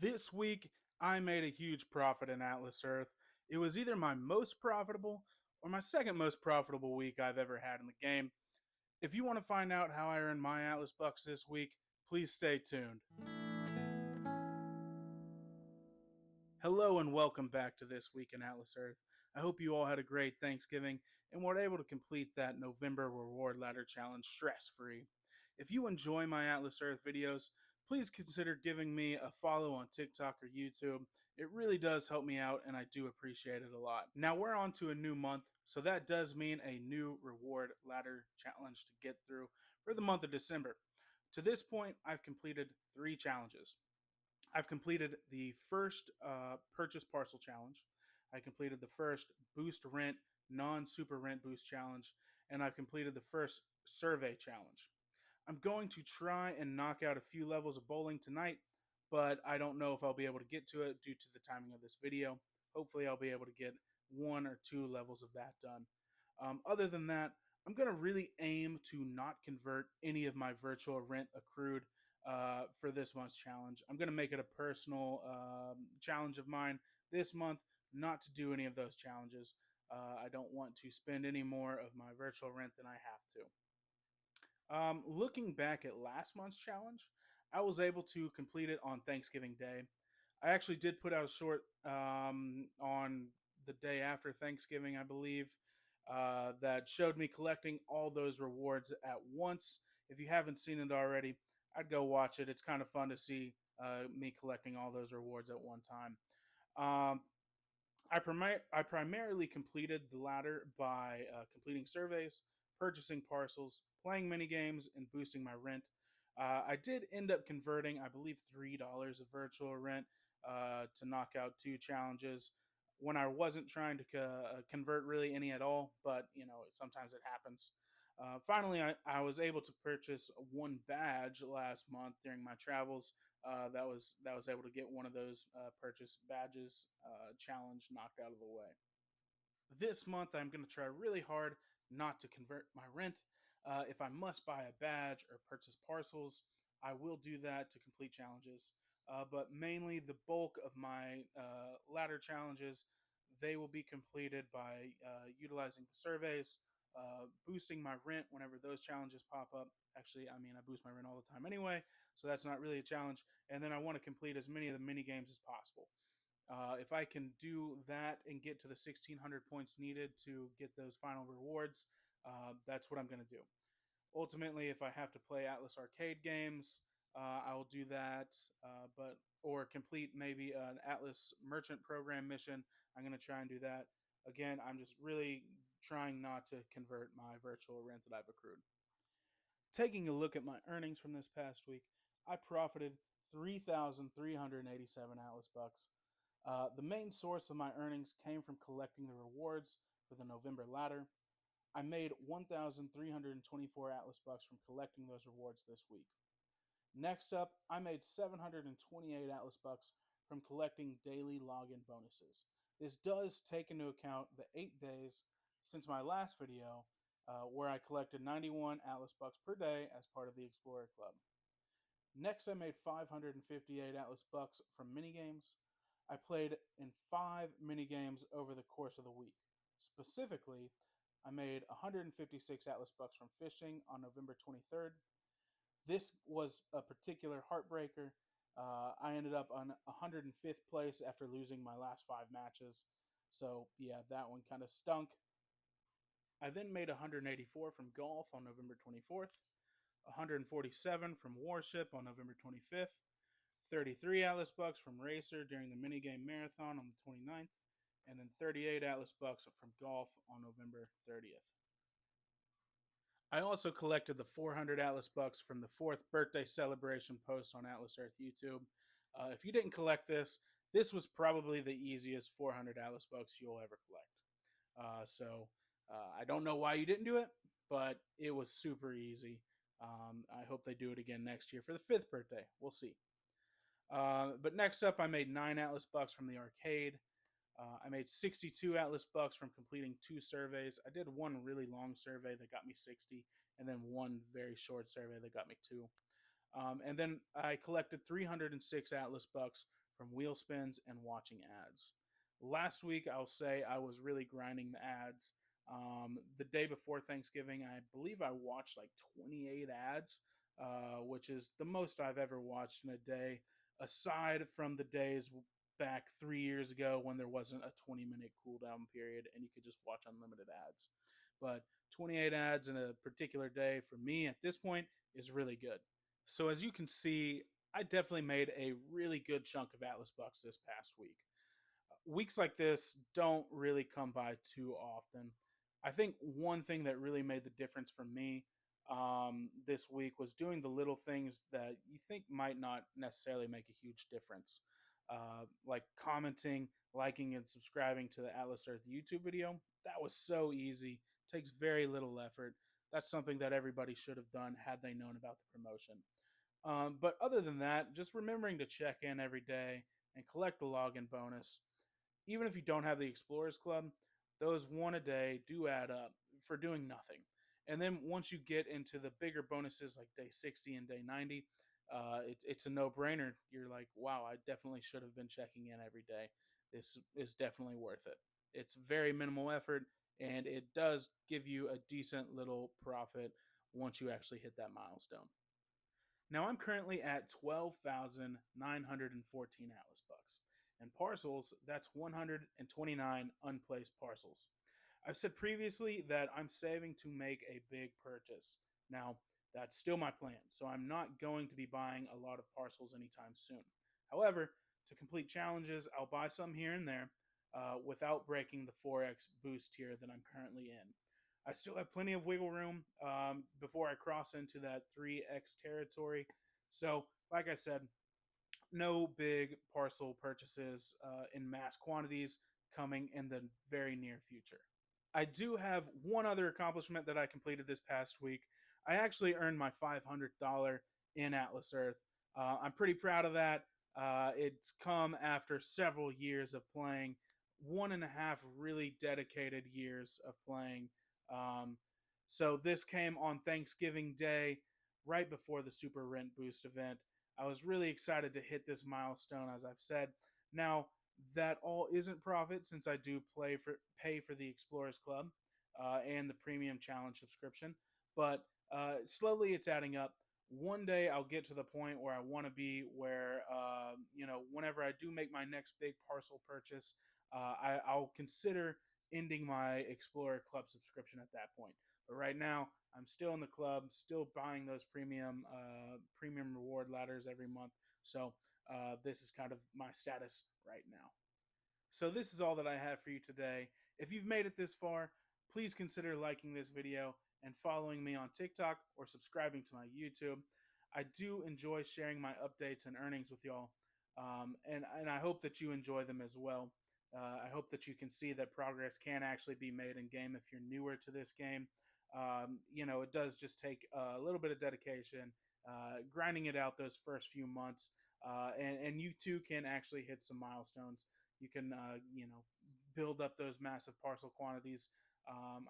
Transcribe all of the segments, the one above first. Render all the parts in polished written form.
This week, I made a huge profit in Atlas Earth. It was either my most profitable or my second most profitable week I've ever had in the game. If you want to find out how I earned my Atlas Bucks this week, please stay tuned. Hello and welcome back to This Week in Atlas Earth. I hope you all had a great Thanksgiving and were able to complete that November Reward Ladder Challenge stress-free. If you enjoy my Atlas Earth videos, please consider giving me a follow on TikTok or YouTube. It really does help me out and I do appreciate it a lot. Now we're on to a new month, so that does mean a new Reward Ladder Challenge to get through for the month of December. To this point, I've completed 3 challenges. I've completed the first purchase parcel challenge. I completed the first boost rent, non-super rent boost challenge, and I've completed the first survey challenge. I'm going to try and knock out a few levels of bowling tonight, but I don't know if I'll be able to get to it due to the timing of this video. Hopefully I'll be able to get 1 or 2 levels of that done. Other than that, I'm going to really aim to not convert any of my virtual rent accrued for this month's challenge. I'm going to make it a personal challenge of mine this month not to do any of those challenges. I don't want to spend any more of my virtual rent than I have to. Looking back at last month's challenge, I was able to complete it on Thanksgiving Day. I actually did put out a short on the day after Thanksgiving, I believe, that showed me collecting all those rewards at once. If you haven't seen it already, I'd go watch it. It's kind of fun to see me collecting all those rewards at one time. Um, I primarily completed the ladder by completing surveys, purchasing parcels, playing mini games, and boosting my rent. I did end up converting, I believe, $3 of virtual rent to knock out 2 challenges when I wasn't trying to convert really any at all, but sometimes it happens. Finally, I was able to purchase 1 badge last month during my travels. That was able to get one of those purchase badges challenge knocked out of the way. This month, I'm going to try really hard not to convert my rent. If I must buy a badge or purchase parcels, I will do that to complete challenges. But mainly, the bulk of my ladder challenges, they will be completed by utilizing the surveys, boosting my rent whenever those challenges pop up. Actually, I mean, I boost my rent all the time anyway, so that's not really a challenge. And then I want to complete as many of the mini games as possible. If I can do that and get to the 1,600 points needed to get those final rewards, that's what I'm going to do. Ultimately, if I have to play Atlas arcade games, I will do that. Or complete maybe an Atlas merchant program mission. I'm going to try and do that. Again, I'm just really trying not to convert my virtual rent that I've accrued. Taking a look at my earnings from this past week, I profited 3,387 Atlas bucks. The main source of my earnings came from collecting the rewards for the November ladder. I made 1,324 Atlas bucks from collecting those rewards this week. Next up, I made 728 Atlas bucks from collecting daily login bonuses. This does take into account the 8 days since my last video, where I collected 91 Atlas bucks per day as part of the Explorer Club. Next, I made 558 Atlas bucks from minigames. I played in 5 minigames over the course of the week. Specifically, I made 156 Atlas bucks from fishing on November 23rd. This was a particular heartbreaker. I ended up on 105th place after losing my last 5 matches. So, yeah, that one kind of stunk. I then made 184 from golf on November 24th, 147 from Warship on November 25th, 33 Atlas bucks from Racer during the minigame marathon on the 29th, and then 38 Atlas bucks from golf on November 30th. I also collected the 400 Atlas bucks from the 4th birthday celebration post on Atlas Earth YouTube. If you didn't collect this, this was probably the easiest 400 Atlas bucks you'll ever collect. I don't know why you didn't do it, but it was super easy. I hope they do it again next year for the 5th birthday. We'll see. But next up, I made 9 Atlas bucks from the arcade. I made 62 Atlas bucks from completing 2 surveys. I did 1 really long survey that got me 60, and then 1 very short survey that got me 2. And then I collected 306 Atlas bucks from wheel spins and watching ads. Last week, I'll say I was really grinding the ads. The day before Thanksgiving, I believe I watched like 28 ads, which is the most I've ever watched in a day, aside from the days back 3 years ago when there wasn't a 20-minute cooldown period and you could just watch unlimited ads. But 28 ads in a particular day for me at this point is really good. So as you can see, I definitely made a really good chunk of Atlas bucks this past week. Weeks like this don't really come by too often. I think one thing that really made the difference for me this week was doing the little things that you think might not necessarily make a huge difference, like commenting, liking, and subscribing to the Atlas Earth YouTube video. That was so easy. Takes very little effort. That's something that everybody should have done had they known about the promotion. But other than that, just remembering to check in every day and collect the login bonus. Even if you don't have the Explorers Club, those one a day do add up for doing nothing. And then once you get into the bigger bonuses like day 60 and day 90, it's a no brainer. You're like, wow, I definitely should have been checking in every day. This is definitely worth it. It's very minimal effort, and it does give you a decent little profit once you actually hit that milestone. Now I'm currently at 12,914 Atlas bucks. And parcels, that's 129 unplaced parcels. I've said previously that I'm saving to make a big purchase. Now, that's still my plan, so I'm not going to be buying a lot of parcels anytime soon. However, to complete challenges, I'll buy some here and there without breaking the 4x boost tier that I'm currently in. I still have plenty of wiggle room before I cross into that 3x territory. So, like I said, no big parcel purchases in mass quantities coming in the very near future. I do have one other accomplishment that I completed this past week. I actually earned my $500 in Atlas Earth. I'm pretty proud of that. It's come after several years of playing, 1.5 really dedicated years of playing. Um, so this came on Thanksgiving Day, right before the Super Rent Boost event. I was really excited to hit this milestone, as I've said. Now, that all isn't profit since I do pay for the Explorers Club and the Premium Challenge subscription, but slowly it's adding up. One day I'll get to the point where I want to be, where whenever I do make my next big parcel purchase, I'll consider ending my Explorer Club subscription at that point. But right now, I'm still in the club, still buying those premium reward ladders every month. So this is kind of my status right now. So this is all that I have for you today. If you've made it this far, please consider liking this video and following me on TikTok or subscribing to my YouTube. I do enjoy sharing my updates and earnings with y'all, and I hope that you enjoy them as well. I hope that you can see that progress can actually be made in game if you're newer to this game. It does just take a little bit of dedication, grinding it out those first few months, and you too can actually hit some milestones. You can, build up those massive parcel quantities.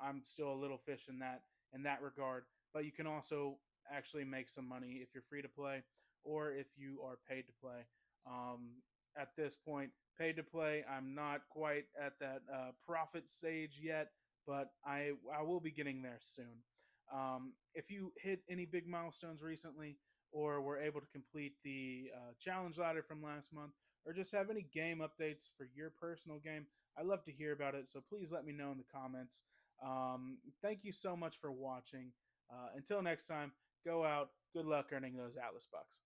I'm still a little fish in that regard, but you can also actually make some money if you're free to play or if you are paid to play. At this point, paid to play, I'm not quite at that profit stage yet, but I will be getting there soon. If you hit any big milestones recently, or were able to complete the challenge ladder from last month, or just have any game updates for your personal game, I'd love to hear about it. So please let me know in the comments. Thank you so much for watching. Until next time, go out. Good luck earning those Atlas bucks.